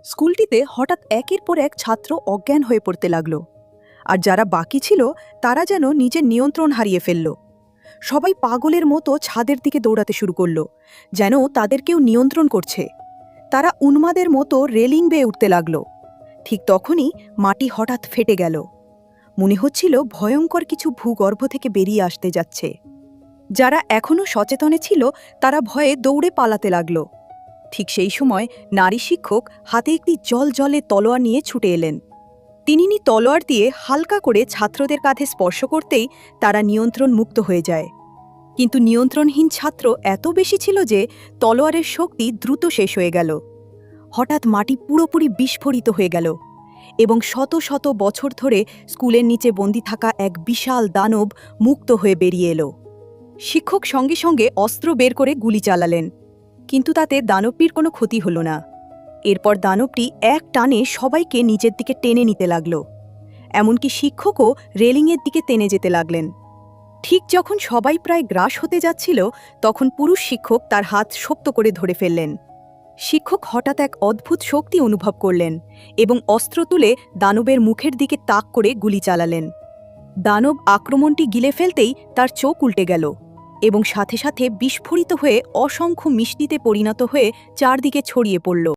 স্কুলটিতে হঠাৎ একের পর এক ছাত্র অজ্ঞান হয়ে পড়তে লাগল, আর যারা বাকি ছিল তারা যেন নিজের নিয়ন্ত্রণ হারিয়ে ফেলল। সবাই পাগলের মতো ছাদের দিকে দৌড়াতে শুরু করল, যেন তাদের কেউ নিয়ন্ত্রণ করছে। তারা উন্মাদের মতো রেলিং বেয়ে উঠতে লাগল। ঠিক তখনই মাটি হঠাৎ ফেটে গেল। মনে হচ্ছিল ভয়ঙ্কর কিছু ভূগর্ভ থেকে বেরিয়ে আসতে যাচ্ছে। যারা এখনও সচেতনে ছিল তারা ভয়ে দৌড়ে পালাতে লাগল। ঠিক সেই সময় নারী শিক্ষক হাতে একটি জলজলে তলোয়ার নিয়ে ছুটে এলেন। তিনি তলোয়ার দিয়ে হালকা করে ছাত্রদের কাঁধে স্পর্শ করতেই তারা নিয়ন্ত্রণ মুক্ত হয়ে যায়। কিন্তু নিয়ন্ত্রণহীন ছাত্র এত বেশি ছিল যে তলোয়ারের শক্তি দ্রুত শেষ হয়ে গেল। হঠাৎ মাটি পুরোপুরি বিস্ফোরিত হয়ে গেল এবং শত শত বছর ধরে স্কুলের নিচে বন্দী থাকা এক বিশাল দানব মুক্ত হয়ে বেরিয়ে এলো। শিক্ষক সঙ্গে সঙ্গে অস্ত্র বের করে গুলি চালালেন, কিন্তু তাতে দানবটির কোনো ক্ষতি হল না। এরপর দানবটি এক টানে সবাইকে নিজের দিকে টেনে নিতে লাগল। এমনকি শিক্ষকও রেলিংয়ের দিকে টেনে যেতে লাগলেন। ঠিক যখন সবাই প্রায় গ্রাস হতে যাচ্ছিল, তখন পুরুষ শিক্ষক তার হাত শক্ত করে ধরে ফেললেন। শিক্ষক হঠাৎ এক অদ্ভুত শক্তি অনুভব করলেন এবং অস্ত্র তুলে দানবের মুখের দিকে তাক করে গুলি চালালেন। দানব আক্রমণটি গিলে ফেলতেই তার চোখ উল্টে গেল এবং সাথে সাথে বিস্ফোরিত হয়ে অসংখ্য মিষ্টিতে পরিণত হয়ে চারদিকে ছড়িয়ে পড়ল।